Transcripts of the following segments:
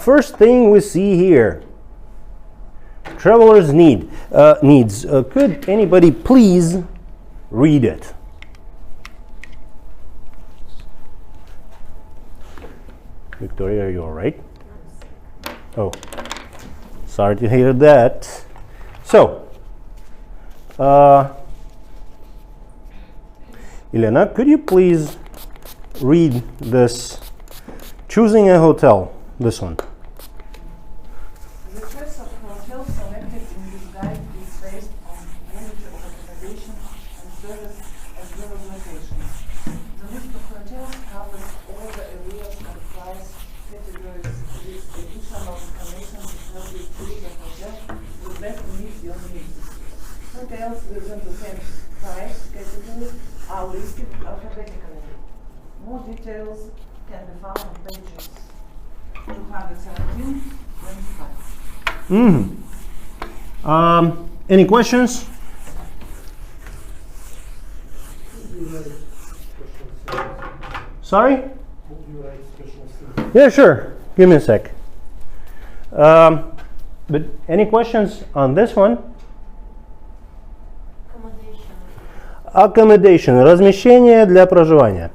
First thing we see here, traveler's needs. Could anybody please read it? Victoria, are you all right? Oh, sorry to hear that. So, Elena, could you please read this? Choosing a hotel, this one. The choice of hotel selected in this guide is based on quality of accommodation and service as well as locations. The list of hotels covers all the areas and price categories with additional information to help you choose a hotel that best meets your needs. Hotels within the same price category are listed alphabetically. More details can be found on pages 217 25. Any questions? Sorry? Yeah, sure. Give me a sec. But any questions on this one? Accommodation. Размещение для проживания.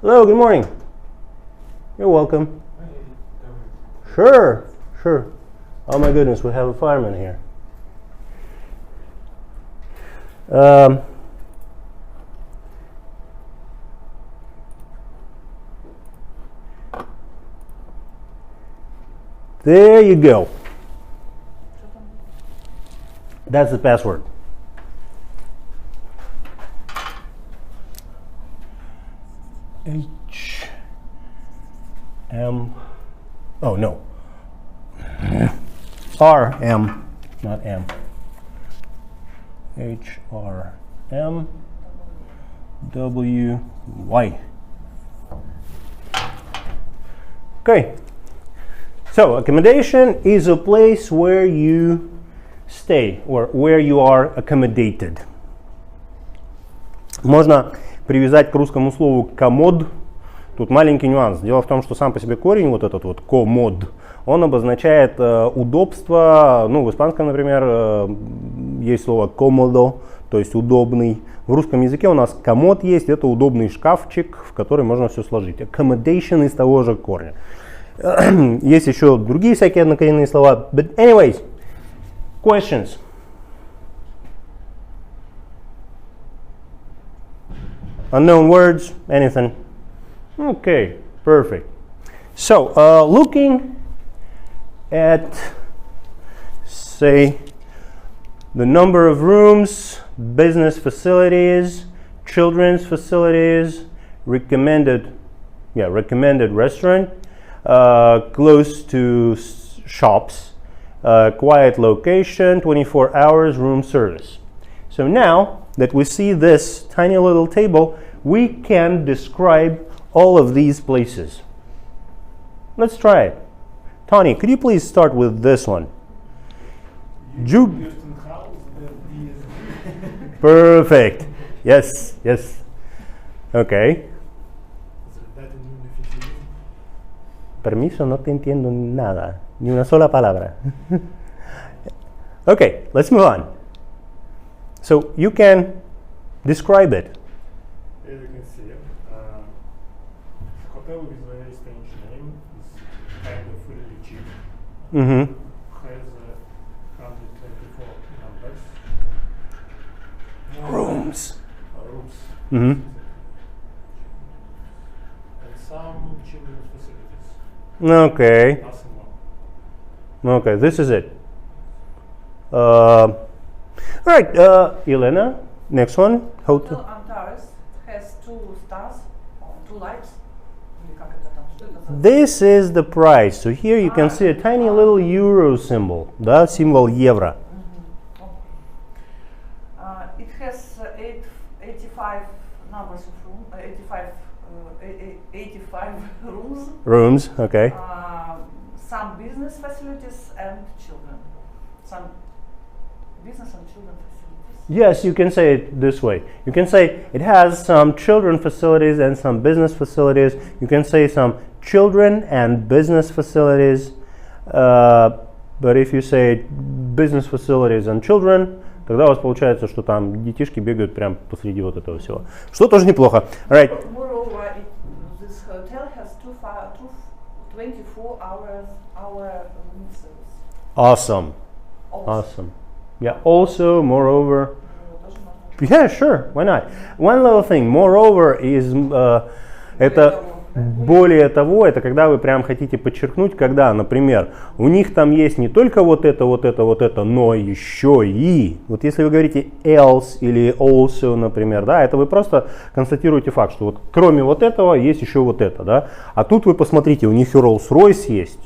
Hello, good morning. You're welcome. Sure. Oh my goodness, we have a fireman here. There you go. That's the password. Oh no. RM, not M. HRMWY. Okay. So accommodation is a place where you stay or where you are accommodated. Можно привязать к русскому слову комод. Тут маленький нюанс. Дело в том, что сам по себе корень, вот этот вот комод, он обозначает удобство. Ну, в испанском, например, есть слово комодо, то есть удобный. В русском языке у нас комод есть, это удобный шкафчик, в который можно все сложить. Accommodation из того же корня. Есть еще другие всякие однокоренные слова. But anyways, questions? Unknown words, anything? Okay, perfect. So, looking at, say, the number of rooms, business facilities, children's facilities, recommended restaurant, close to shops, quiet location, 24 hours room service. So now that we see this tiny little table, we can describe all of these places. Let's try it. Tony, could you please start with this one? Perfect. Yes. Okay. Permiso, no te entiendo nada. Ni una sola palabra. Okay, let's move on. So you can describe it. As you can see, hotel with very strange name is kind of really cheap. Mm-hmm. Has 124 numbers. Rooms. Mm-hmm. Mm-hmm. And some children's facilities. Okay. Nothing more. Okay, this is it. All right, Elena, next one. Hotel. Hotel Antares has 2 stars, 2 lights. This is the price. So here you can see a tiny little euro symbol. Да, символ евро. It has 85 numbers of rooms, 85 rooms. Rooms, okay. Some business facilities and children. Some business and children facilities. Yes, you can say it this way. You can say it has some children facilities and some business facilities. You can say some children and business facilities. But if you say business facilities and children, тогда у вас получается, что там детишки бегают прямо посреди вот этого всего. Что тоже неплохо. Right. Moreover, this hotel has 24 hour room service. Awesome. Awesome. Yeah, also, moreover. Yeah, sure, why not? One little thing, moreover is, это более того, это когда вы прям хотите подчеркнуть, когда, например, у них там есть не только вот это, но еще и. Вот если вы говорите else или also, например, да, это вы просто констатируете факт, что вот кроме вот этого есть еще вот это, да. А тут вы посмотрите, у них и Rolls-Royce есть,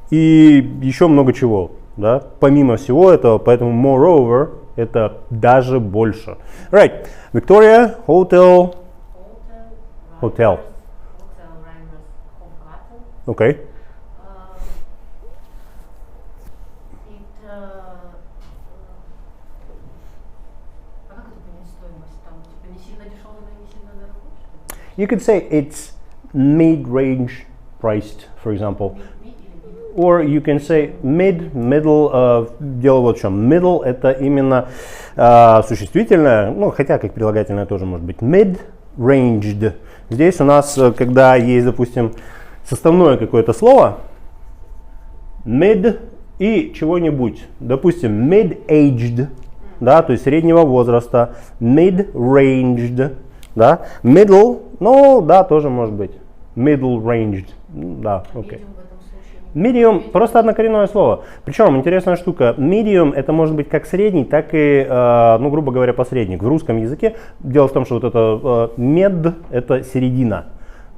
и еще много чего. Да, помимо всего этого, поэтому moreover это даже больше. Right, Victoria, hotel. Hotel. Okay. You could say it's mid-range priced, for example. Or you can say middle, дело вот в чем. Middle это именно существительное, ну хотя как прилагательное тоже может быть. Mid-ranged. Здесь у нас, когда есть, допустим, составное какое-то слово, mid и чего-нибудь. Допустим, mid-aged, да, то есть среднего возраста. Mid-ranged, да. Middle, ну да, тоже может быть. Middle-ranged, да, окей. Okay. Medium просто однокоренное слово. Причем интересная штука. Medium это может быть как средний, так и, ну, грубо говоря, посредник. В русском языке дело в том, что вот это med это середина.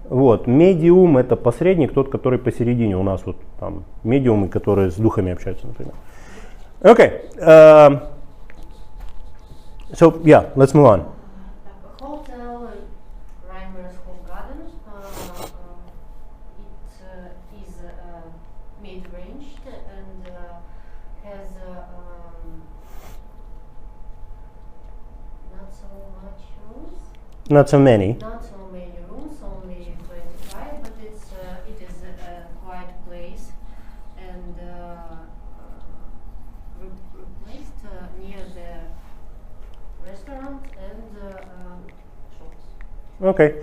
Вот. Medium это посредник, тот, который посередине. У нас вот там медиумы, которые с духами общаются, например. Okay. So yeah, let's move on. Not so many. Not so many rooms, only 25, but it is a quiet place and replaced near the restaurant and shops. Okay.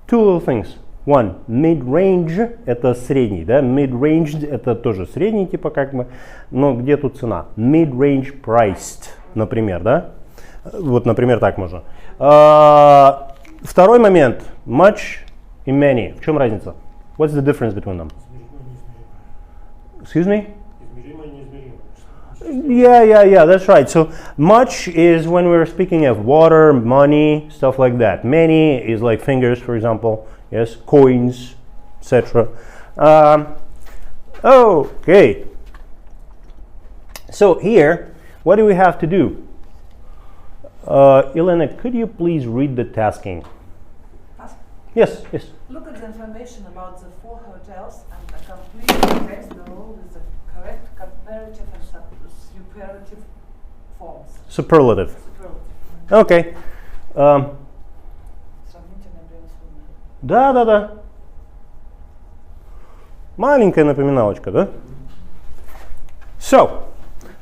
Two little things. One, mid-range это средний, да? Mid-ranged это тоже средний, типа как бы, но где тут цена? Mid-range priced, например, да? Вот, например, так можно. Второй момент. Much и many. В чем разница? What's the difference between them? Excuse me? Yeah, that's right. So much is when we're speaking of water, money, stuff like that. Many is like fingers, for example. Yes, coins, etc. Okay. So here, what do we have to do? Elena, could you please read the tasking? Yes. Look at the information about the 4 hotels and a complete text below with the correct comparative and superlative forms. Superlative. Okay. Сравнительные, превосходные. Да. Маленькая напоминалочка, да? So,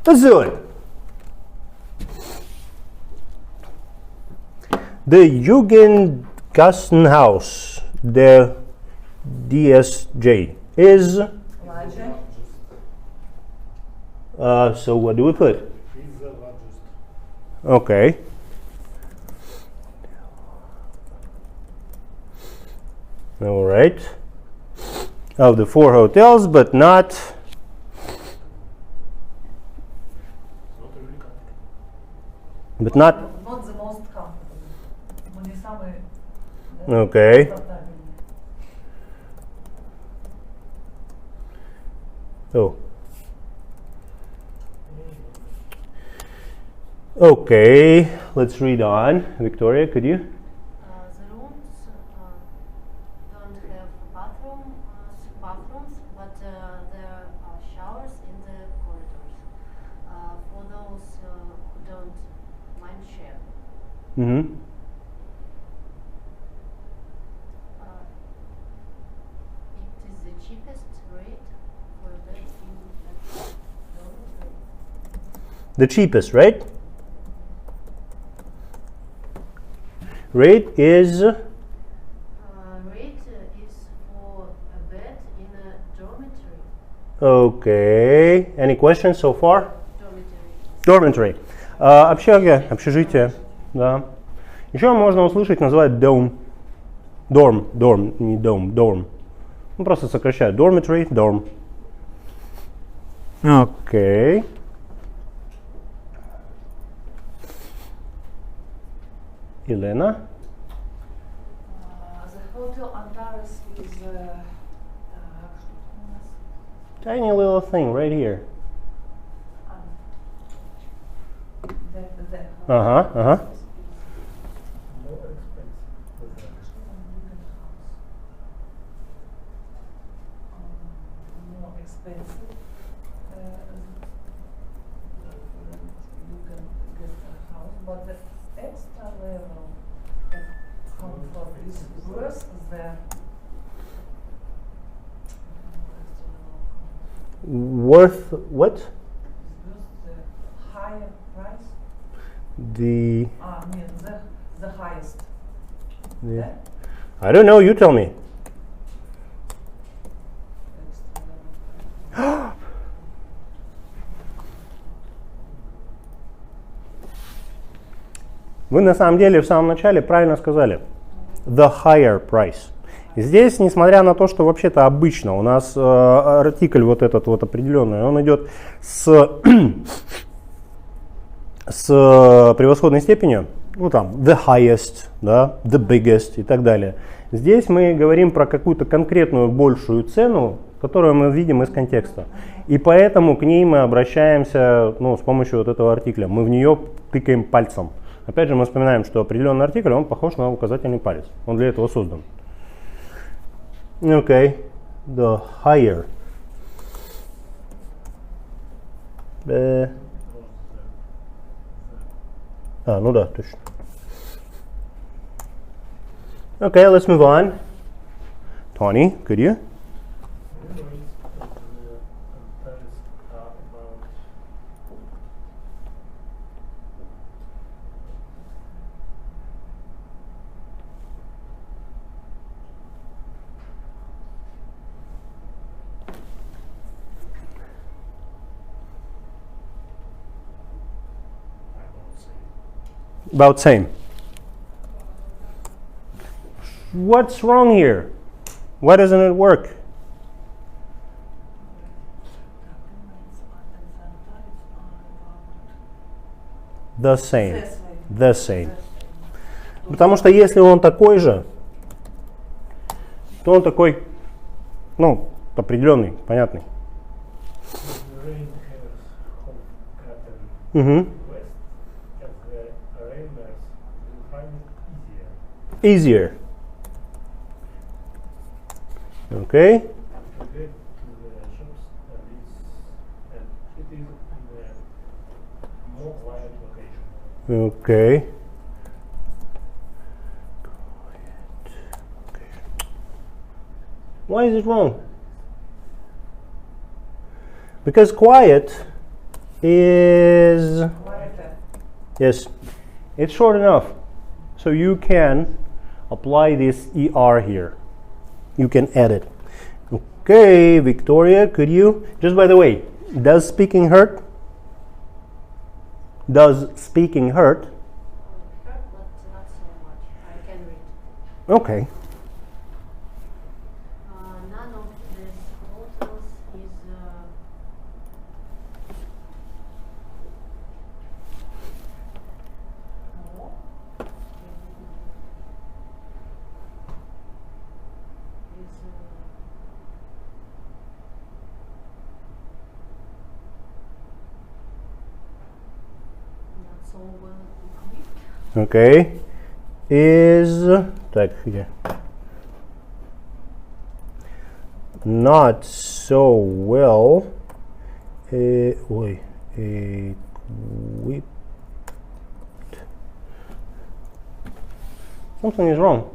let's do it. The Jugendgasthaus, the DSJ, is. So what do we put? Is the largest. Okay. All right. Of the 4 hotels, but not. But not. Not the most comfortable. Мы не самые. Okay. Oh. Okay, let's read on. Victoria, could you? The rooms don't have bathrooms, but there are showers in the corridors. For those who don't mind Мгм. It is the cheapest rate for a bed in a dormitory. The cheapest, right? Rate is Rate is for a bed in a dormitory. okay. Any questions so far? Dormitory. Dormitory. Общага, общежитие, да. Еще можно услышать, называют dorm. Dorm, не dom, dorm. Ну, просто сокращают. Dormitory, dorm. Окей. Елена? The hotel Antares is что у нас? Tiny little thing right here. The Ага, ага. More expensive with that. More expensive. You can get a house, but the extra level of comfort is worse than Worth what? the higher price. The, I mean the highest. the Да? I don't know, you tell me. Extra level. Вы на самом деле в самом начале правильно сказали. The higher price. Здесь, несмотря на то, что вообще-то обычно у нас артикль вот этот вот определенный, он идет с превосходной степенью, ну там, the highest, да, the biggest и так далее. Здесь мы говорим про какую-то конкретную большую цену, которую мы видим из контекста. И поэтому к ней мы обращаемся, ну, с помощью вот этого артикля. Мы в нее тыкаем пальцем. Опять же, мы вспоминаем, что определенный артикль, он похож на указательный палец. Он для этого создан. Okay. The higher. Ну да, точно. Okay, let's move on. Tony, could you? About same. What's wrong here? Why doesn't it work? The same. The same. Потому что если он такой же, то он такой, ну, определенный, понятный. Rain has home curtain Угу. west, and the rainers will find it easier Easier. Okay. to get to the shops, and it is in a more quiet location. Okay. Why is it wrong? Because quiet is, yes, it's short enough. So you can apply this ER here. You can add it. Okay, Victoria, could you? Just by the way, does speaking hurt? Does speaking hurt? Hurt, but not so much. I can read. Okay. None of these hotels is not so well equipped. Okay. Is, так, где? Not so well, equipped Something is wrong.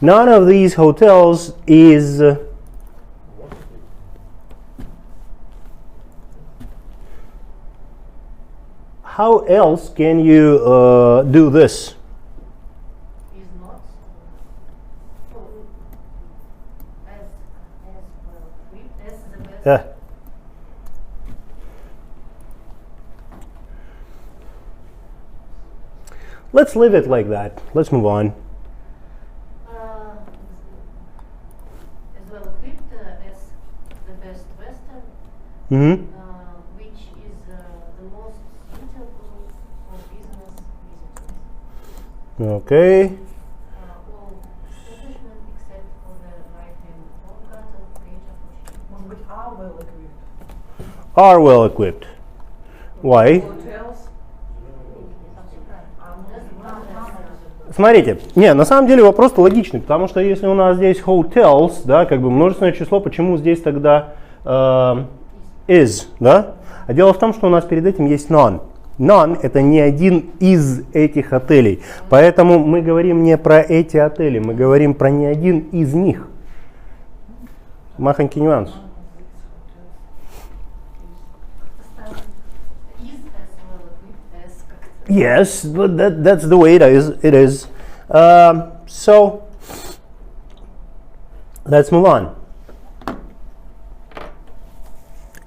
None of these hotels is how else can you do this? Is not. As the best. Yeah. Let's leave it like that. Let's move on. As well equipped as the best Western, Mm-hmm. which is the most suitable for business visitors. Okay. All establishment except for the right-hand bottom page of Может быть, are well equipped. Are well equipped. Why? Hotels. Смотрите, не, на самом деле вопрос-то логичный, потому что если у нас здесь hotels, да, как бы множественное число, почему здесь тогда is, да? А дело в том, что у нас перед этим есть none. None — это не один из этих отелей, поэтому мы говорим не про эти отели, мы говорим про не один из них. Махонький нюанс. Yes, but that's the way it is. It is. So let's move on.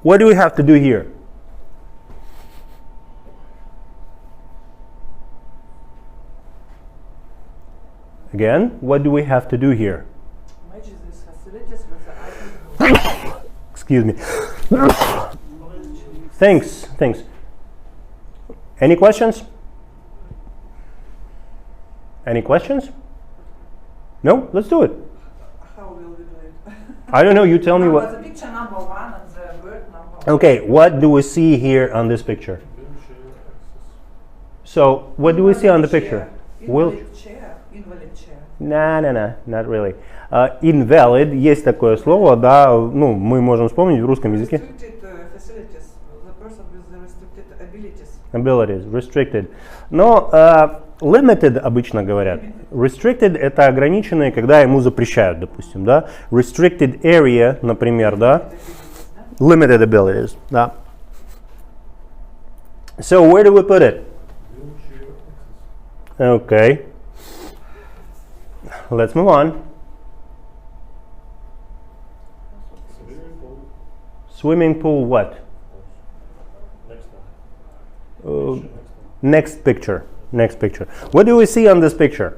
What do we have to do here? Again, what do we have to do here? Match these facilities with the items. Excuse me. Thanks. Any questions? Any questions? No? Let's do it. How will we do it? I don't know. You tell me what. The picture number 1 and the word number 1. Okay, what do we see here on this picture? So, what do we see on the picture? Invalid chair. Invalid chair. No, not really. Invalid, есть такое слово, да, ну, мы можем вспомнить в русском языке. Restricted facilities. The person with the restricted abilities. Abilities, restricted. Но limited обычно говорят. Restricted — это ограниченные, когда ему запрещают, допустим, да. Restricted area, например, да. Limited abilities, да. So where do we put it? Okay. Let's move on. Swimming pool what? Next picture. What do we see on this picture?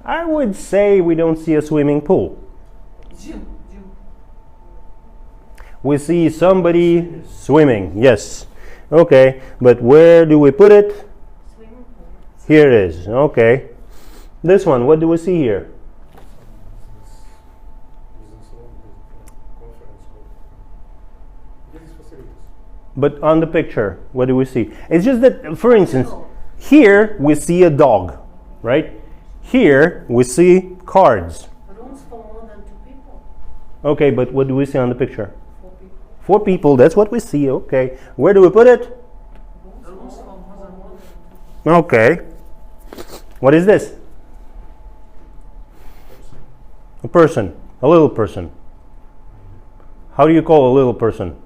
I would say we don't see a swimming pool. Gym. We see somebody swimming, yes. Okay, but where do we put it? Swimming pool. Here it is, okay. This one, what do we see here? But on the picture, what do we see? It's just that, for instance, here we see a dog, right? Here we see cards. Rooms for more than 2 people. Okay, but what do we see on the picture? 4 people. 4 people, that's what we see, okay. Where do we put it? Rooms for more than 1. Okay. What is this? A person, a little person. How do you call a little person?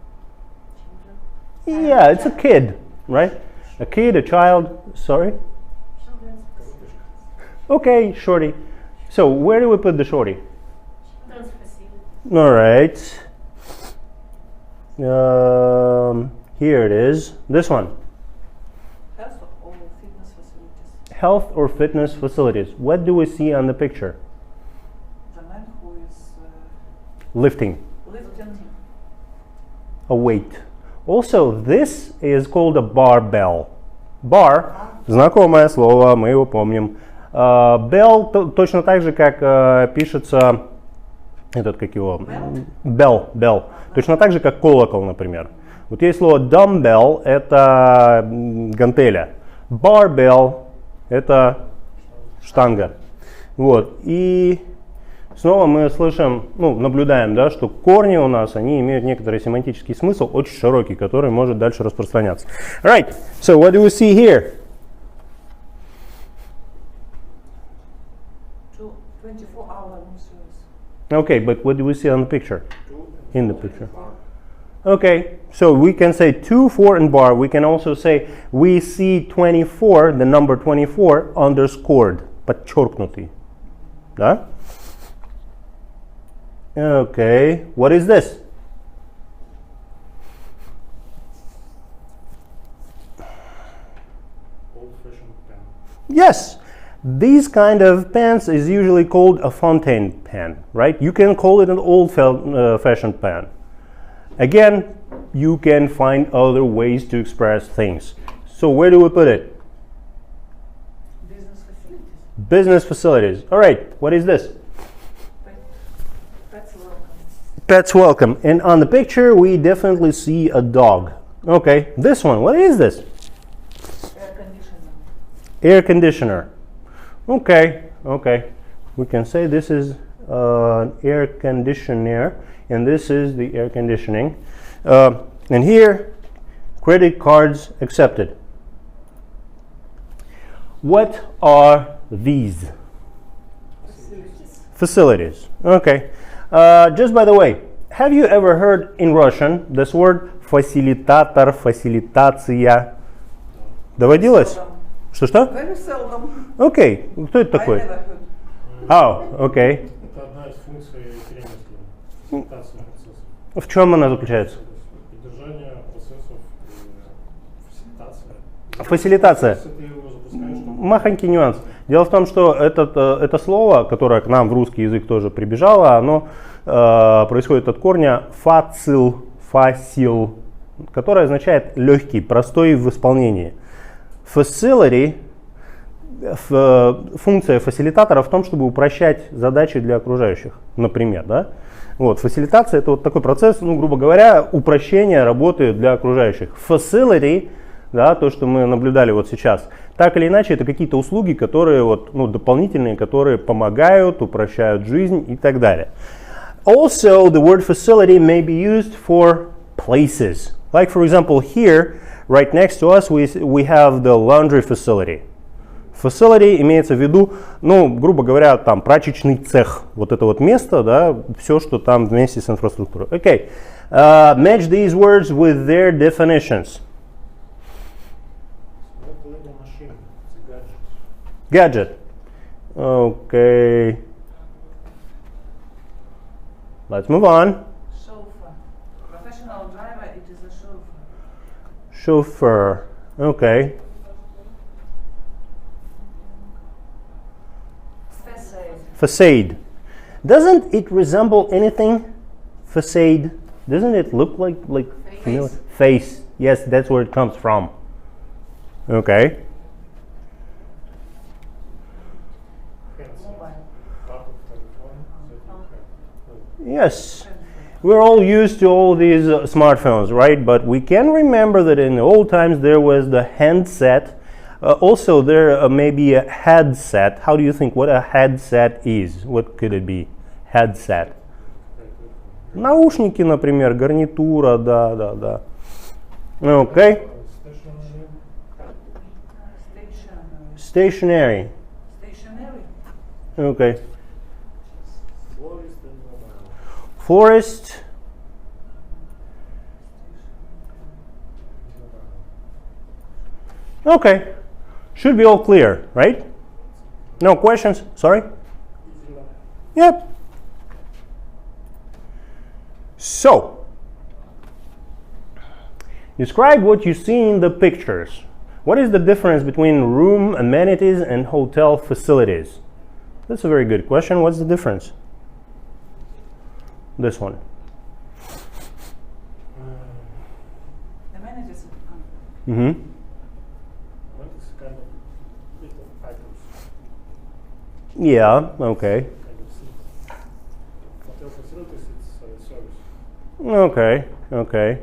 Yeah, it's a kid, right? A kid, a child, sorry? Children's facilities. Okay, shorty. So where do we put the shorty? Children's facilities. All right. Here it is. This one. Health or fitness facilities. Health or fitness facilities. What do we see on the picture? The man who is Lifting lifting a weight. Also, this is called a barbell. Bar, знакомое слово, мы его помним. Bell точно так же, как пишется этот, как его? Bell. Точно так же, как колокол, например. Вот есть слово dumbbell, это гантеля. Barbell, это штанга. Вот. И снова мы слышим, наблюдаем, да, что корни у нас, они имеют некоторый семантический смысл, очень широкий, который может дальше распространяться. Right, so what do we see here? 24-hour service. Okay, but what do we see on the picture? In the picture. Okay, so we can say 2, 4, and bar. We can also say we see 24, the number 24, underscored, подчеркнутый. Да? Okay, what is this? Old-fashioned pen. Yes, these kind of pens is usually called a fountain pen, right? You can call it an old-fashioned pen. Again, you can find other ways to express things. So where do we put it? Business facilities. Business facilities. All right, what is this? Pets welcome. Pets welcome. And on the picture, we definitely see a dog. Okay, this one, what is this? Air conditioner. Air conditioner. Okay. We can say this is an air conditioner, and this is the air conditioning. And here, credit cards accepted. What are these? Facilities. Okay. Just by the way, have you ever heard in Russian this word фасилитатор, фасилитация? Доводилось? Что? Very seldom. Окей. Кто это I такой? never heard. Окей. Это одна из функций тренерства, фасилитация процессов. В чем она заключается? Поддержание процессов, фасилитация. Фасилитация. Если ты его запускаешь, то Махонький нюанс. Дело в том, что это слово, которое к нам в русский язык тоже прибежало, оно происходит от корня фасил, которое означает легкий, простой в исполнении. Facility, функция фасилитатора в том, чтобы упрощать задачи для окружающих, например, да? Вот, фасилитация — это вот такой процесс, грубо говоря, упрощения работы для окружающих. Facility, да, то, что мы наблюдали вот сейчас, так или иначе, это какие-то услуги, которые дополнительные, которые помогают, упрощают жизнь и так далее. Also, the word facility may be used for places. Like, for example, here, right next to us, we have the laundry facility. Facility имеется в виду, грубо говоря, там прачечный цех. Вот это вот место, да, все, что там вместе с инфраструктурой. Okay. Match these words with their definitions. Gadget. Okay. Let's move on. Chauffeur. Professional driver, it is a chauffeur. Chauffeur. Okay. Facade. Facade. Doesn't it resemble anything? Facade. Doesn't it look like familiar? Face. Yes, that's where it comes from. Okay. Yes, we're all used to all these smartphones, right? But we can remember that in the old times there was the handset. Also, there may be a headset. How do you think what a headset is? What could it be? Headset. Наушники, например, гарнитура, да. Okay. Stationary. Stationary. Okay. Florist. Okay. Should be all clear, right? No questions? Sorry? Yep. So, describe what you see in the pictures. What is the difference between room amenities and hotel facilities? That's a very good question. What's the difference? This one. Amenities. Mm-hmm. It's kind of little items. Yeah, okay. Kind of things. Hotel facilities, it's a service. Okay.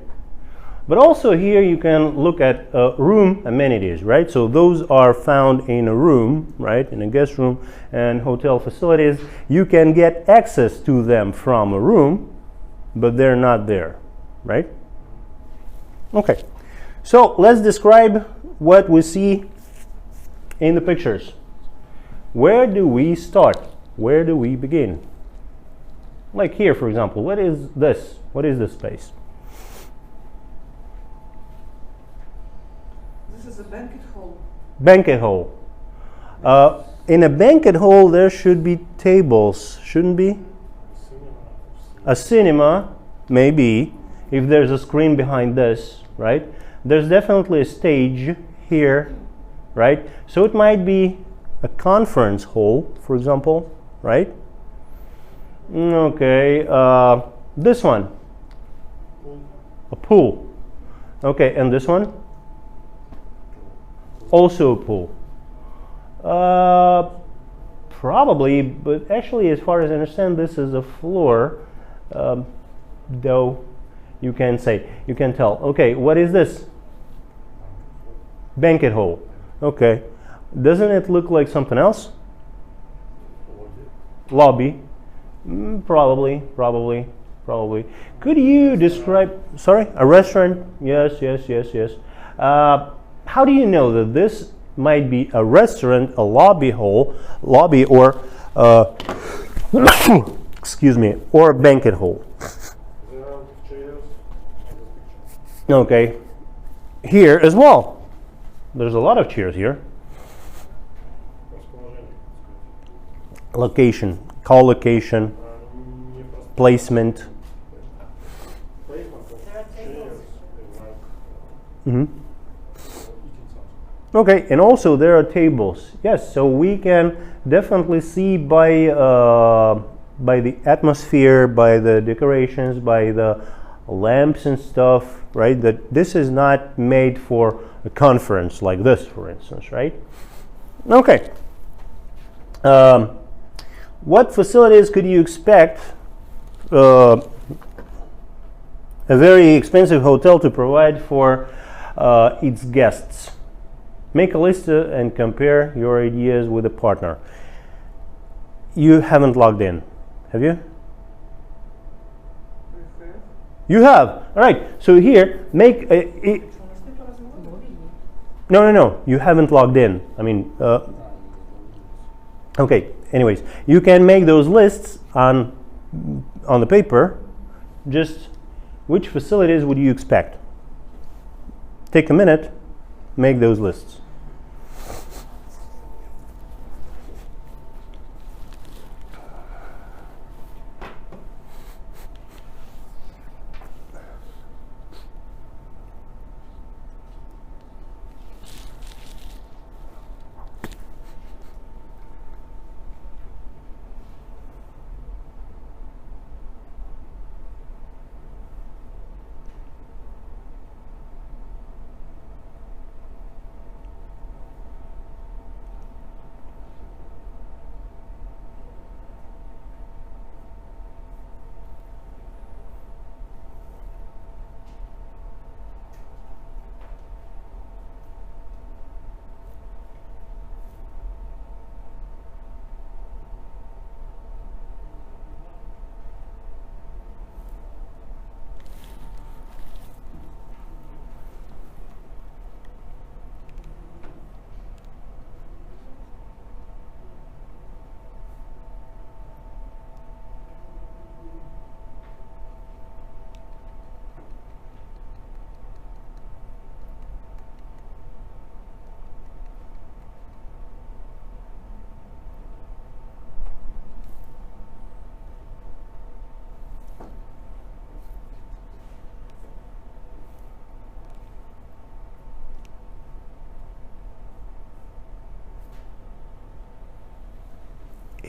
But also here you can look at room amenities, right? So those are found in a room, right? In a guest room and hotel facilities. You can get access to them from a room, but they're not there, right? Okay, so let's describe what we see in the pictures. Where do we start? Where do we begin? Like here, for example, what is this? What is this space? This is a banquet hall. Banquet hall. In a banquet hall, there should be tables, shouldn't be? A cinema, maybe, if there's a screen behind this, right? There's definitely a stage here, right? So it might be a conference hall, for example, right? Okay, this one, a pool. Okay, and this one? Also a pool. Probably, but actually, as far as I understand, this is a floor. Though you can tell. Okay, what is this? Banquet hall. Okay, doesn't it look like something else? Lobby. Probably. Could you describe? Sorry, a restaurant? Yes. How do you know that this might be a restaurant, a lobby, or excuse me, or a banquet hall? There are chairs on the picture. Okay, here as well. There's a lot of chairs here. Location, collocation, placement. Okay, and also there are tables. Yes, so we can definitely see by the atmosphere, by the decorations, by the lamps and stuff, right? That this is not made for a conference like this, for instance, right? Okay. What facilities could you expect a very expensive hotel to provide for its guests? Make a list and compare your ideas with a partner. You haven't logged in, have you? You have. All right. So here, make a. No. You haven't logged in. I mean, okay. Anyways, you can make those lists on the paper. Just which facilities would you expect? Take a minute, make those lists.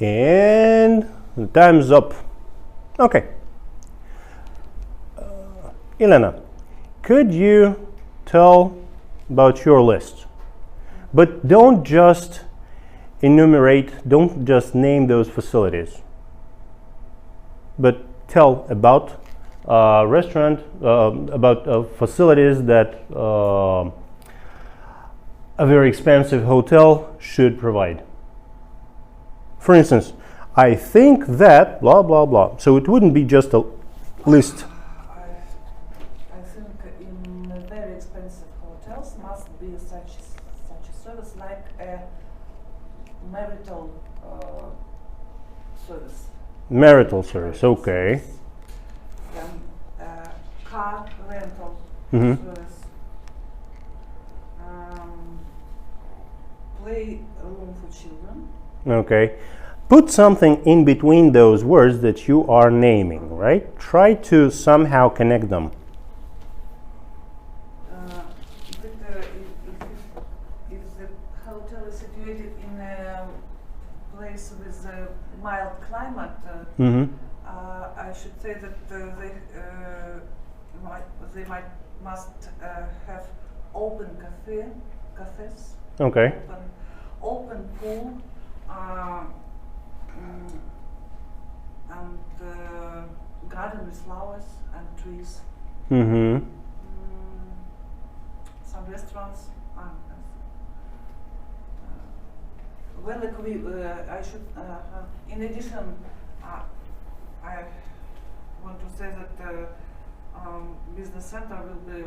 And the time's up. Okay. Elena, could you tell about your list? But don't just enumerate, don't just name those facilities, but tell about restaurant, about facilities that a very expensive hotel should provide. For instance, I think that blah blah blah. So it wouldn't be just a list. I think in very expensive hotels must be such a service like a marital service. Marital service, okay. Car rental Mhm. service. Playroom for children. Okay. Put something in between those words that you are naming, right? Try to somehow connect them. If the hotel is situated in a place with a mild climate, Mm-hmm. I should say that they must have open cafes, Okay. open pool, and garden with flowers and trees. Mm-hmm. Some restaurants. Well, I should. In addition, I want to say that business center will be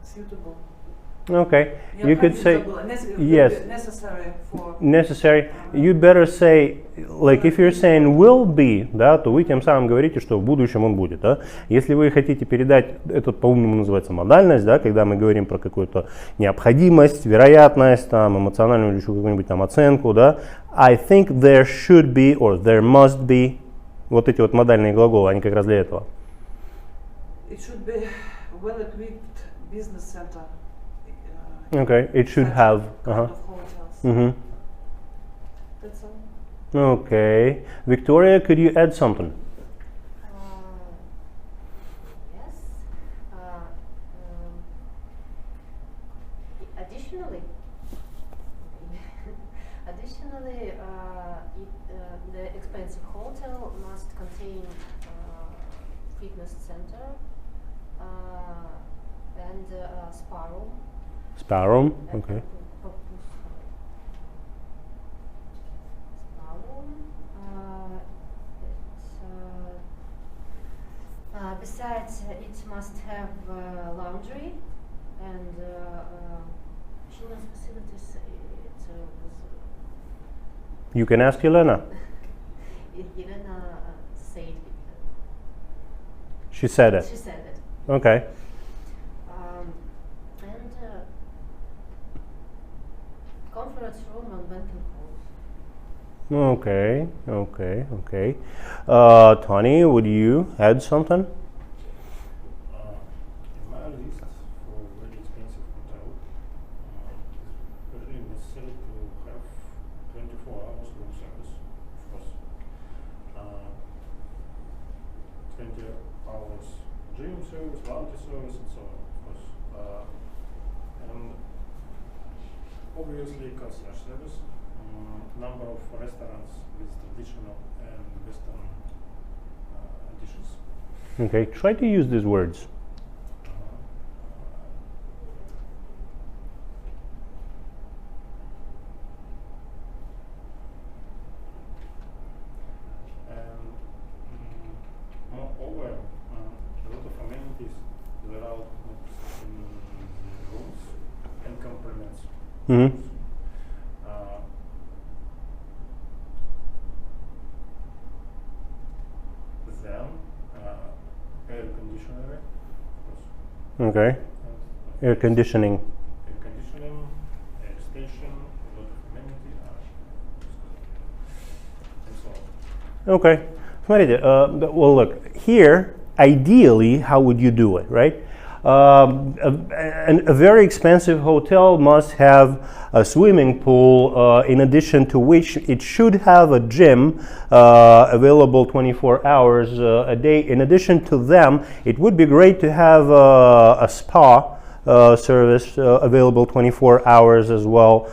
suitable. Okay. Yeah, You could say yes. Necessary for. Necessary. You'd better say, like, if you're saying will be, да, то вы тем самым говорите, что в будущем он будет, да. Если вы хотите передать, это по-умному называется модальность, да, когда мы говорим про какую-то необходимость, вероятность, там, эмоциональную или еще какую-нибудь там оценку, да. I think there should be or there must be. Вот эти вот модальные глаголы, они как раз для этого. It should be well-equipped business center. Okay. It should Such have. kind Uh-huh. of hotels. Mm-hmm. That's all. Okay. Victoria, could you add something? Yes. Additionally, the expensive hotel must contain fitness center and spa room. Spa room. Okay. Spa room. Besides, it must have laundry and children's facilities. You can ask Elena. Elena said it. She said it. She said it. Okay. And conference room and banquet halls. Okay. Okay. Okay. Tony, would you add something? In my list for very expensive hotel, it's very necessary to have 24 hours room service, of course. 20 hours gym service, laundry service, and so on, of course. And obviously concierge service. Number of restaurants with traditional and Western dishes. Okay. Try to use these words. And moreover, a lot of amenities there are in the rooms and complements. Mm-hmm. Then air conditioner, of course. Okay. And, Air conditioning. Air conditioning, air station, a lot of amenity, and so on. Okay. Смотрите, well, look, here, ideally, how would you do it, right? A very expensive hotel must have a swimming pool, in addition to which it should have a gym available 24 hours a day. In addition to them, it would be great to have a spa service available 24 hours as well.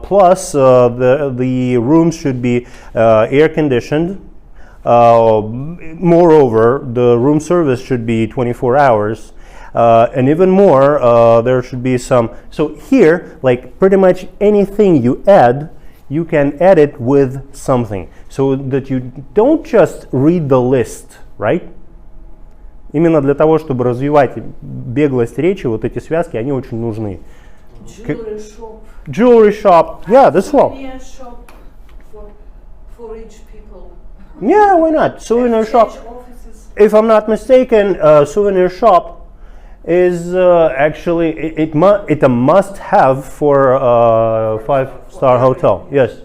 Plus, the rooms should be air conditioned. Moreover, the room service should be 24 hours. And even more, there should be some. So here, like pretty much anything you add, you can add it with something. So that you don't just read the list, right? Именно для того, чтобы развивать беглость речи, вот эти связки, они очень нужны. Jewelry shop. Jewelry shop, yeah, that's well. Souvenir shop for rich people. Yeah, why not? Souvenir shop. Exchange offices. If I'm not mistaken, souvenir shop is actually it's a must-have for a 5-star hotel. Yes.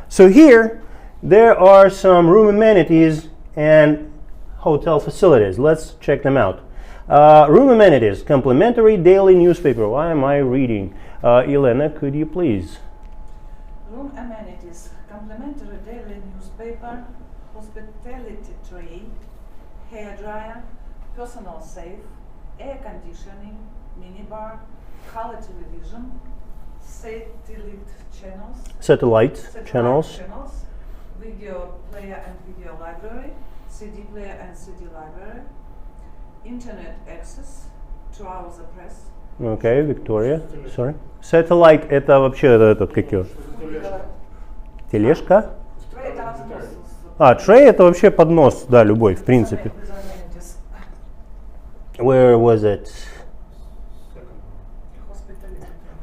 So here there are some room amenities and hotel facilities. Let's check them out. Room amenities: complimentary daily newspaper. Why am I reading? Elena, could you please? Room amenities: complimentary daily newspaper, hospitality tray, hair dryer, personal safe, air conditioning, minibar, color television, satellite channels, video player and video library, CD player and CD library, internet access, trouser press. Okay, Victoria. Sorry. Satellite это вообще этот как его? Тележка? Tray это вообще поднос, да, любой, в принципе. Where was it?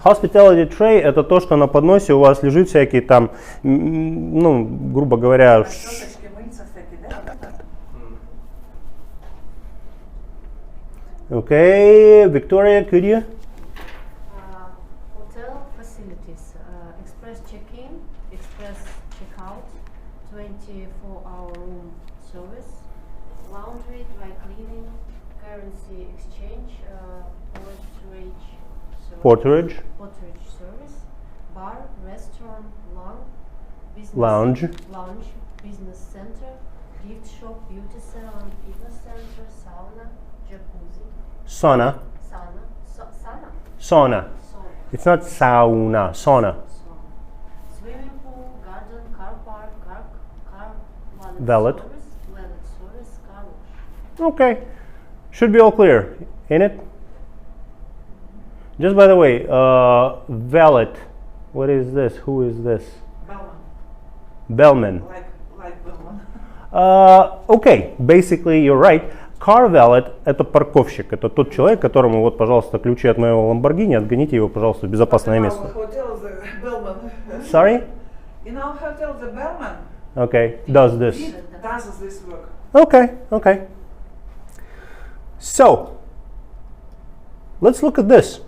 Hospitality tray это то, что на подносе у вас лежит всякие там, ну, грубо говоря. Okay, Victoria, could you? Hotel facilities: express check-in, express check-out, 24-hour room service, laundry, dry cleaning, currency exchange, porterage service, bar, restaurant, lounge, business center, gift shop, beauty salon, fitness center, sauna, jacuzzi. Sauna. It's not sauna. Sauna. Swimming pool, garden, car park, car Valet. service, car wash. Okay, should be all clear, ain't it? Just by the way, valet. What is this? Who is this? Bellman. Like Bellman. Okay, basically you're right. Car valet — это парковщик. Это тот человек, которому вот, пожалуйста, ключи от моего Ламборгини, отгоните его, пожалуйста, в безопасное место. Hotel the Bellman. Sorry? In our hotel the Bellman. Okay, does this. Does this work? Okay. So, let's look at this.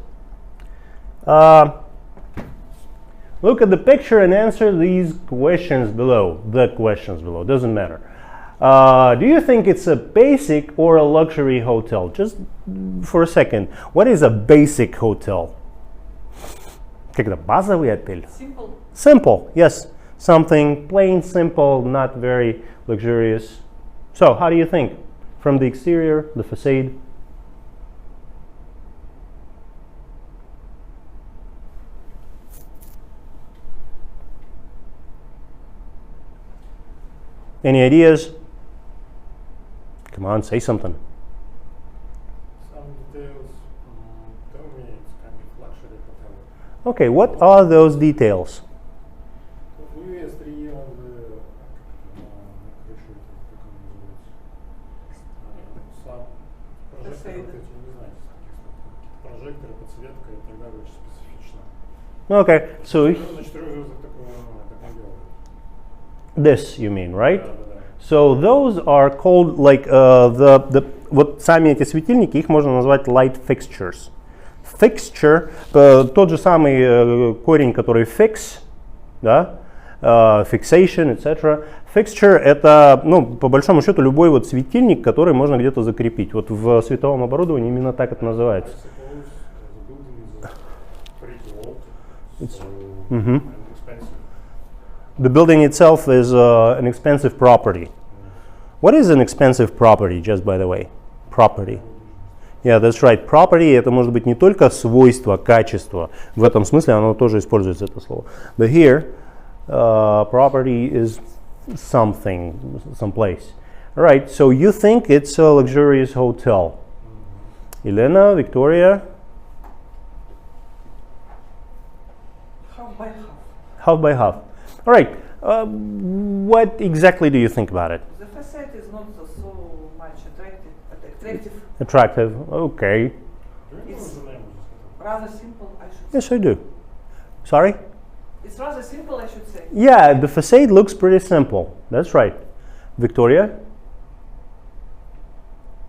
Look at the picture and answer these questions below. The questions below, doesn't matter. Do you think it's a basic or a luxury hotel? Just for a second. What is a basic hotel? Как-то базовый отель? Simple, yes. Something plain, simple, not very luxurious. So, how do you think? From the exterior, the facade? Any ideas? Come on, say something. Some details tell me it's kind of luxury hotel. Okay, what are those details? USB on the сам прожектор, вот эти, не знаю, прожекторы, подсветка и так далее, очень специфично. Okay, so На 4 звездах такого не делают. this you mean, right? Да. So those are called like вот сами эти светильники, их можно назвать light fixtures. Fixture, тот же самый корень, который fix, да, fixation, etc. Fixture это, ну, по большому счету, любой вот светильник, который можно где-то закрепить. Вот в световом оборудовании именно так это называется. The building itself is an expensive property. What is an expensive property, just by the way? Property. Yeah, that's right. Property — это может быть не только свойство, качество. В этом смысле оно тоже используется, это слово. But here, property is something, some place. All right, so you think it's a luxurious hotel. Elena, Victoria? Half by half. Half by half. All right, what exactly do you think about it? The facade is not so much attractive. Attractive, okay. Do you know It's- the name of this hotel? Rather simple, I should say. Yes, I do. Sorry? It's rather simple, I should say. Yeah, the facade looks pretty simple. That's right. Victoria?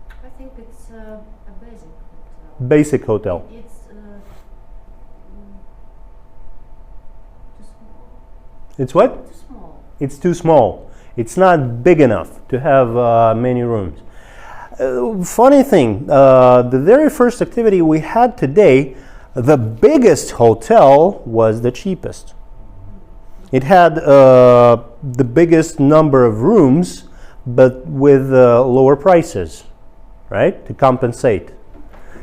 I think it's a basic hotel. Basic hotel. It's too small. It's what? Too small. It's too small. It's not big enough to have many rooms. Funny thing, the very first activity we had today, the biggest hotel was the cheapest. It had the biggest number of rooms, but with lower prices, right? To compensate.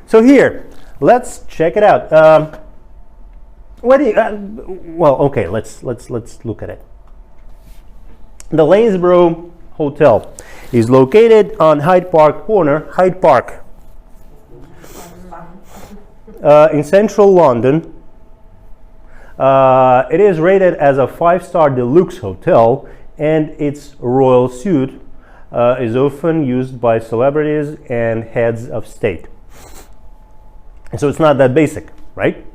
So here, let's check it out. What do you, well, okay, let's look at it. The Lanesborough Hotel is located on Hyde Park Corner, Hyde Park, in central London. It is rated as a 5-star deluxe hotel, and its royal suite is often used by celebrities and heads of state. So it's not that basic, right?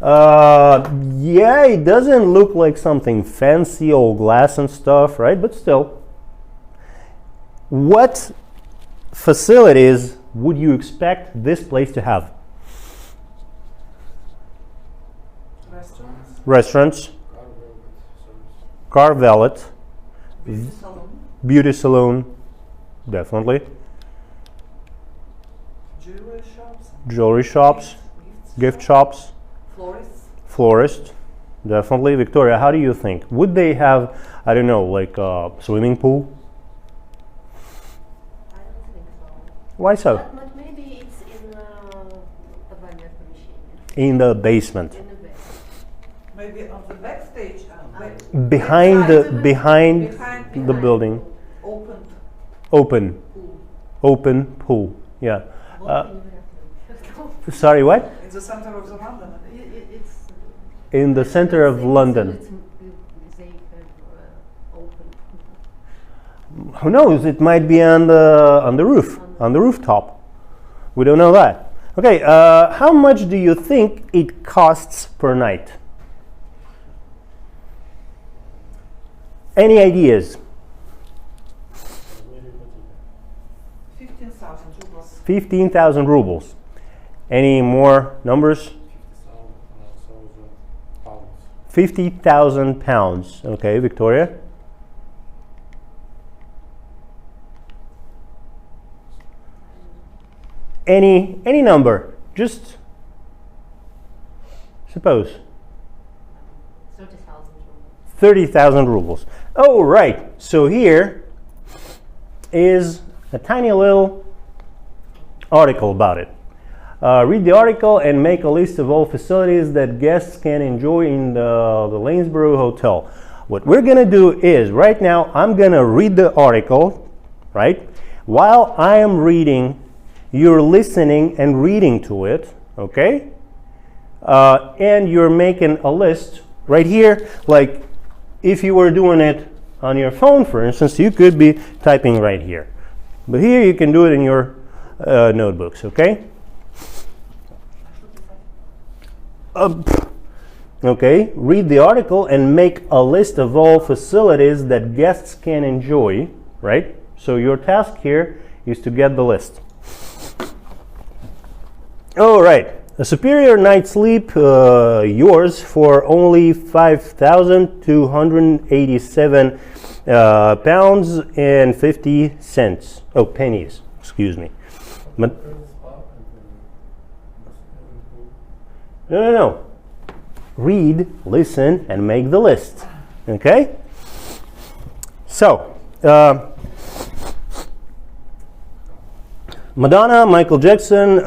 Yeah, it doesn't look like something fancy, all glass and stuff, right? But still, what facilities would you expect this place to have? Restaurants, Restaurants, Car valet service. car valet, beauty salon, beauty salon, definitely, jewelry shops, gift shops, florists. florist, definitely. Victoria, how do you think? Would they have, I don't know, like a swimming pool? I don't think so. Why so? But maybe it's in подвальное помещение. In the basement, In the back. Maybe on the backstage, behind the behind the building, opened open pool. Yeah. Вот невероятно. Sorry, what? In the center of the London. It's In the center of London. They have open. Who knows? It might be on the roof, on the rooftop. We don't know that. Okay, how much do you think it costs per night? Any ideas? Maybe 15,000 rubles. 15,000 rubles. Any more numbers? 50,000 pounds. 50,000 pounds. Okay, Victoria? Any number. Just suppose. 30,000 rubles. 30,000 rubles. Oh, right. So here is a tiny little article about it. Read the article and make a list of all facilities that guests can enjoy in the Lanesborough Hotel. What we're going to do is, right now, I'm going to read the article, right? While I am reading, you're listening and reading to it, okay? And you're making a list right here. Like, if you were doing it on your phone, for instance, you could be typing right here. But here you can do it in your notebooks, okay? Okay, read the article and make a list of all facilities that guests can enjoy, right? So your task here is to get the list. All right, a superior night's sleep, yours for only 5,287 pounds and 50 cents. Oh, pennies, excuse me. But, no. Read, listen, and make the list. Okay? So, Madonna, Michael Jackson,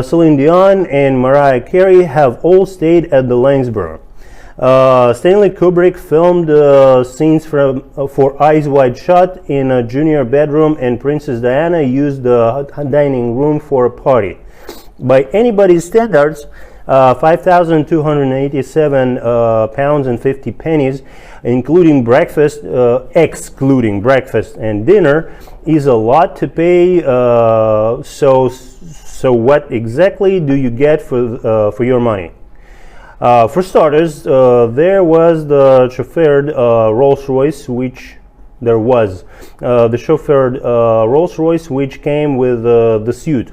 Celine Dion, and Mariah Carey have all stayed at the Langsborough. Stanley Kubrick filmed scenes for Eyes Wide Shut in a junior bedroom, and Princess Diana used the dining room for a party. By anybody's standards, 5,287 pounds and 50 pennies, including breakfast, excluding breakfast and dinner, is a lot to pay. So what exactly do you get for your money? For starters, there was the chauffeured Rolls-Royce, which which came with the suite.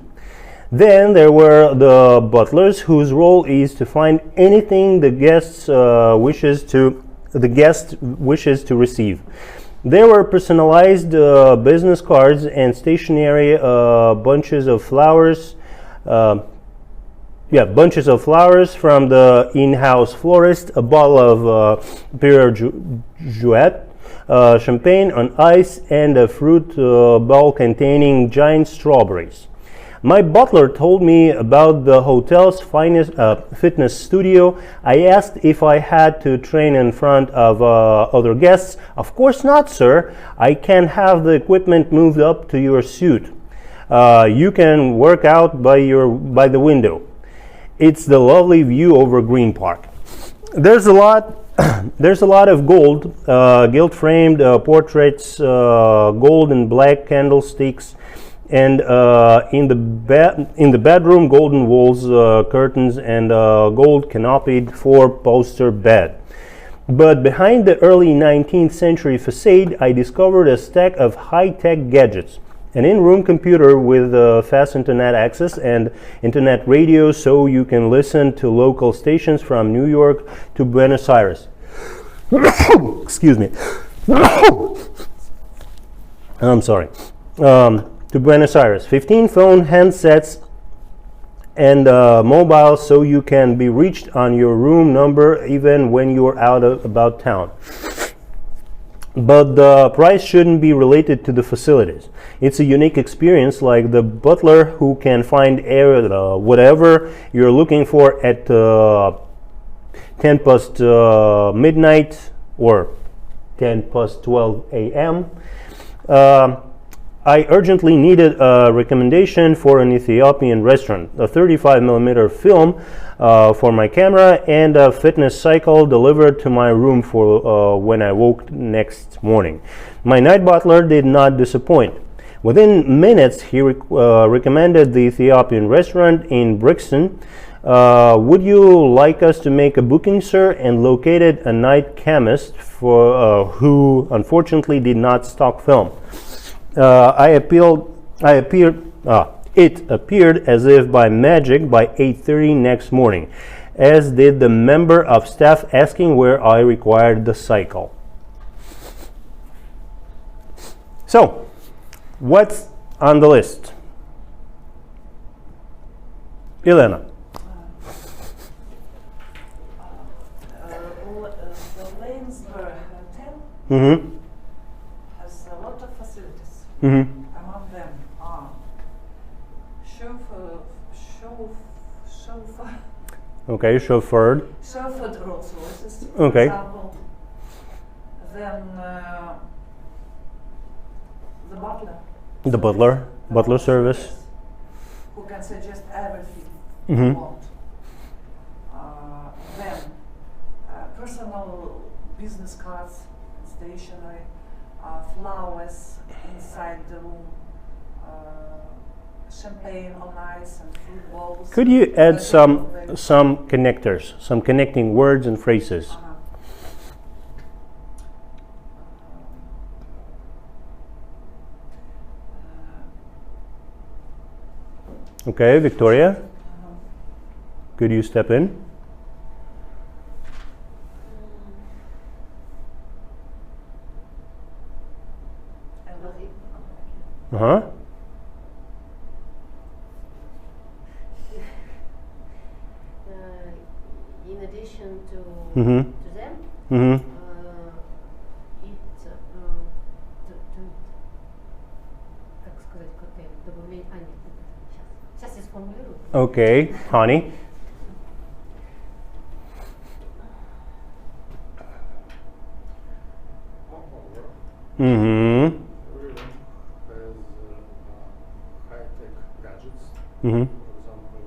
Then there were the butlers, whose role is to find anything the guest wishes to receive. There were personalized business cards and stationery, bunches of flowers from the in-house florist, a bottle of Pure Jouet, champagne on ice, and a fruit bowl containing giant strawberries. My butler told me about the hotel's finest fitness studio. I asked if I had to train in front of other guests. Of course not, sir. I can have the equipment moved up to your suite. You can work out by the window. It's the lovely view over Green Park. There's a lot of gold, gilt-framed portraits, gold and black candlesticks, and in the bedroom, golden walls, curtains, and gold canopied four-poster bed. But behind the early 19th century facade, I discovered a stack of high-tech gadgets. An in-room computer with fast internet access and internet radio, so you can listen to local stations from New York to Buenos Aires. Excuse me. I'm sorry. To Buenos Aires. 15 phone handsets and mobile, so you can be reached on your room number even when you're out about town. But the price shouldn't be related to the facilities. It's a unique experience, like the butler who can find whatever you're looking for at 10 past midnight or 10 past 12 a.m. I urgently needed a recommendation for an Ethiopian restaurant, a 35mm film for my camera, and a fitness cycle delivered to my room for when I woke next morning. My night butler did not disappoint. Within minutes, he recommended the Ethiopian restaurant in Brixton. Would you like us to make a booking, sir? And located a night chemist who unfortunately did not stock film. It appeared as if by magic by 8:30 next morning, as did the member of staff asking where I required the cycle. So, what's on the list? Elena. The Lanesborough Hotel Mm-hmm. has a lot of facilities. Mm-hmm. Among them are chauffeured Okay, chauffeured. Rolls-Royces, for Okay. example. Then the butler service. who can suggest everything Mhm. you want. Then personal business cards, stationery, flowers inside the room, champagne on ice and fruit bowls. Could you add some Very- connectors, some connecting words and phrases? Okay, Victoria, could you step in? Uh-huh. In addition to Mm-hmm. to them, Mm-hmm. как сказать, как я добавление. Нет. Сейчас я сформулирую. Okay, honey. Mm-hmm. Everyone has high-tech gadgets. Mm-hmm. For example,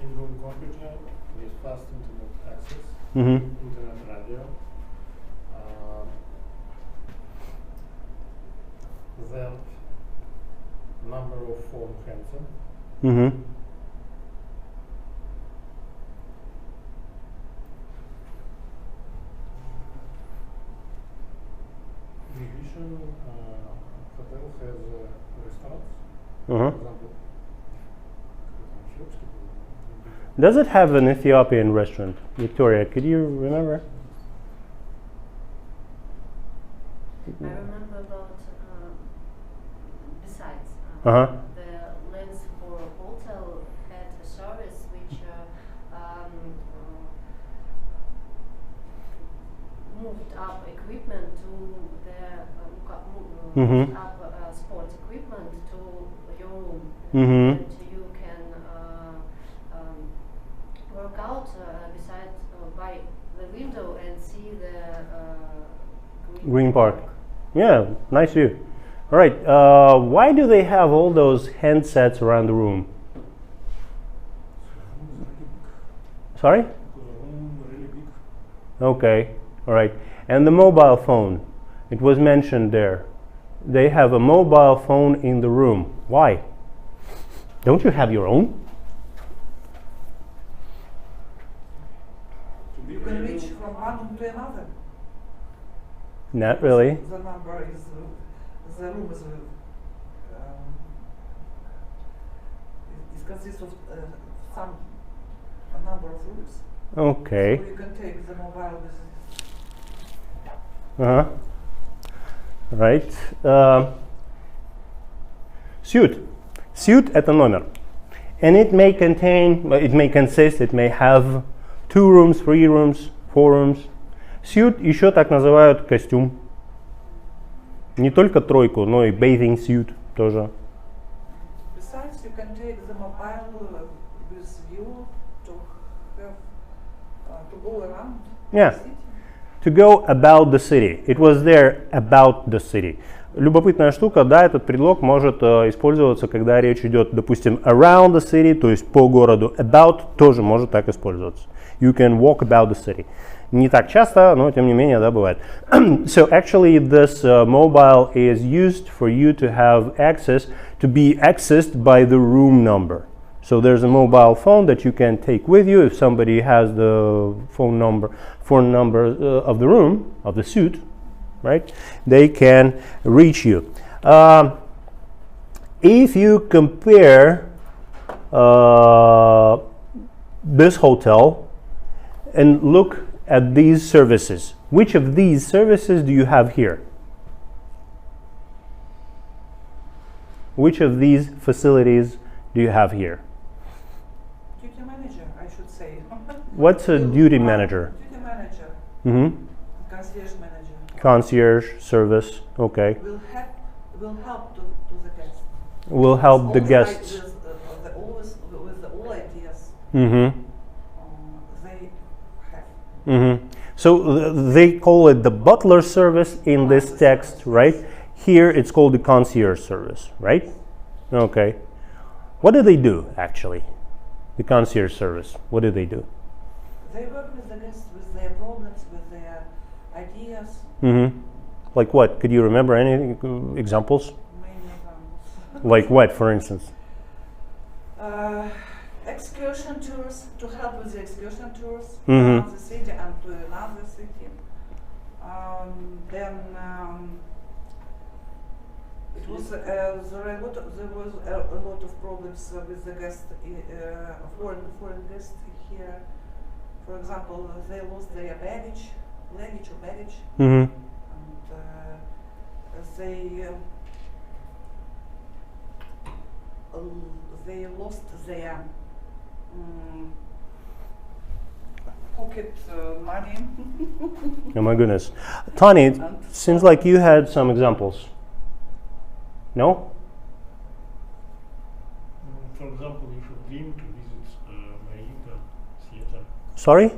in-room computer with fast internet access, Mm-hmm. internet radio. Then number of phone handset. Mm-hmm. In addition, hotel has restaurants. For Uh-huh. example, Does it have an Ethiopian restaurant? Victoria, could you remember? I remember about besides Uh-huh. the lens for hotel had a service which moved up equipment to the Mhm. moved up sports equipment to your room, Mhm. and you can work out beside by the window and see the Green Park. Yeah, nice view. All right. Why do they have all those handsets around the room? Sorry? because the room really big. Okay. All right. And the mobile phone. It was mentioned there. They have a mobile phone in the room. Why? Don't you have your own? You can reach from one to another. Not really. The number is, the room is, it consists of a number of rooms. Okay. So you can take the mobile with Uh-huh. Right. Suite. Suite — это номер. And it may contain, it may consist, it may have 2 rooms, 3 rooms, 4 rooms. Suite еще так называют костюм. Не только тройку, но и bathing suit тоже. Besides, you can take the mobile with you to have to go around Yeah. the city. To go about the city. It was there about the city. Любопытная штука, да, этот предлог может использоваться, когда речь идет, допустим, around the city, то есть по городу. About тоже может так использоваться. You can walk about the city. Не так часто, но тем не менее, да, бывает. So actually this mobile is used for you to have access, to be accessed by the room number. So there's a mobile phone that you can take with you if somebody has the phone number of the room, of the suite, right? They can reach you. If you compare this hotel and look at these services, which of these services do you have here? Which of these facilities do you have here? Duty manager, I should say. What's a duty manager? Duty manager, Mm-hmm. concierge manager. Concierge service. Okay. Will help to the guest. Will help the Always guests. With all ideas Mm-hmm. they have. Mm-hmm. So they call it the butler service in this text, right? Here it's called the concierge service, right? Okay. What do they do actually? The concierge service. What do they do? They work with the guests with their problems, with their ideas, Mm-hmm. Like what? Could you remember any examples? many examples. Like what, for instance? Excursion tours, to help with the excursion tours Mhm. around the city and to another city. Then it was there was a lot of problems with the guests, foreign guests here. For example, they lost their baggage, Mm-hmm. and they lost their pocket money. Oh my goodness. Tani, it seems like you had some examples. No? For example, you should dream to visit Marinka theater. Sorry? For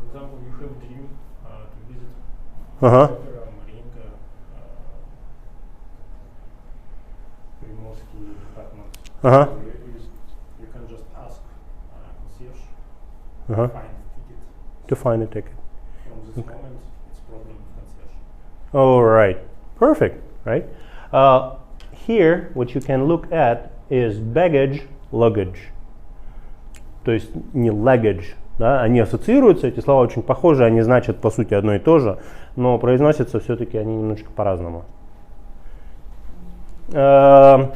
example, you should dream to visit Uh-huh. opera, Marinka, Приморский department. Uh-huh. So you can just ask concierge Uh-huh. find ticket. To find a ticket. From this moment, it's problem with concierge. All right. Perfect. Right? Here, what you can look at is baggage, luggage. То есть не luggage. Да? Они ассоциируются, эти слова очень похожи, они значат по сути одно и то же, но произносятся все-таки они немножечко по-разному. All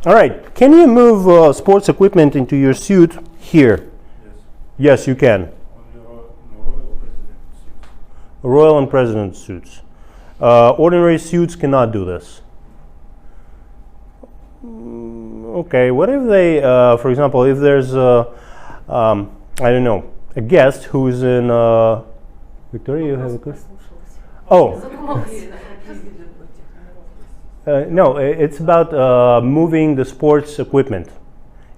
right. Can you move sports equipment into your suit here? Yes. Yes, you can. Only royal president suits. Royal and president suits. Ordinary suits cannot do this. Okay, what if they, for example, if there's, I don't know, a guest who's in, Victoria, you have a question? Oh, no, it's about moving the sports equipment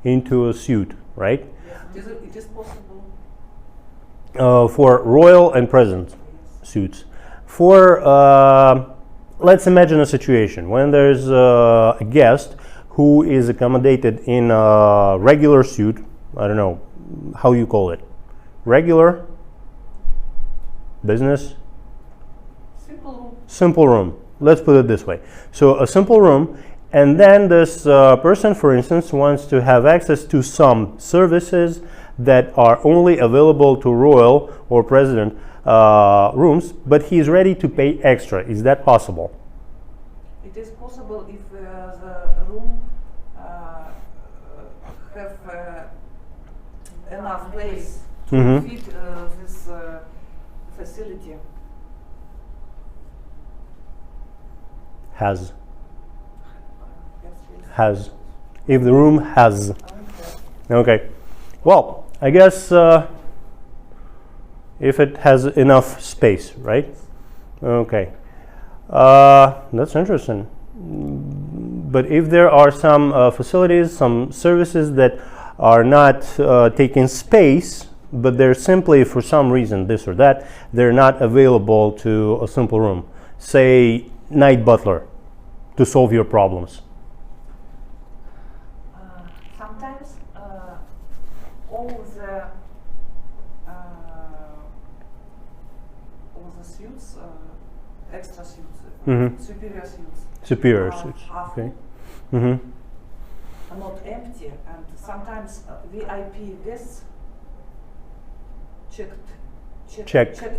into a suit, right? It is possible. For royal and president suits. For, let's imagine a situation when there's a guest who is accommodated in a regular suit. I don't know how you call it. Regular? Business? Simple room. Simple room. Let's put it this way. So a simple room, and then this person, for instance, wants to have access to some services that are only available to royal or president rooms, but he is ready to pay extra. Is that possible? It is possible if the room have enough place to Mhm. fit this facility. Has. Yes, please. Has. If the room has. Okay. Okay. Well, I guess if it has enough space, right? Okay. That's interesting. But if there are some facilities, some services that are not taking space, but they're simply for some reason, this or that, they're not available to a simple room. Say, night butler to solve your problems. Sometimes all the suits, extra suits, Mhm. superior suits, Superior are suits. full, Okay. Mm-hmm. are not empty, and sometimes VIP guests check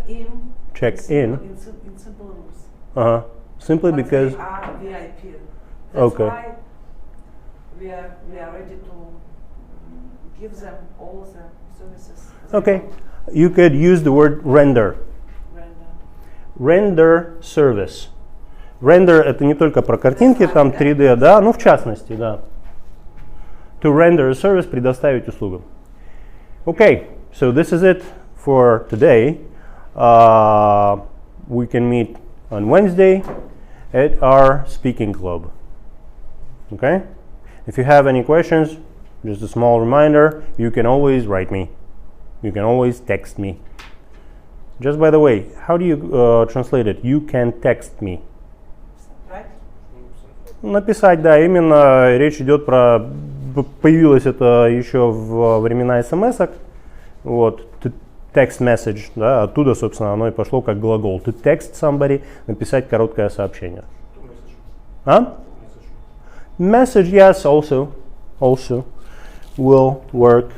in in simple rooms. Uh-huh. Simply But because. they are VIP. That's Okay. why we are ready to give them all the services. they Okay. want. You could use the word render. Render service. Render это не только про картинки, там 3D, да, ну в частности, да. To render a service, предоставить услугу. Okay, so this is it for today. We can meet on Wednesday at our speaking club. Okay? If you have any questions, just a small reminder, you can always write me. You can always text me. Just by the way, how do you translate it? You can text me. Right? Написать, да, именно речь идет про... Появилось это еще во времена смс-ок. Вот, to text message, да, оттуда, собственно, оно и пошло как глагол. To text somebody, написать короткое сообщение. А? Message, yes, also will work.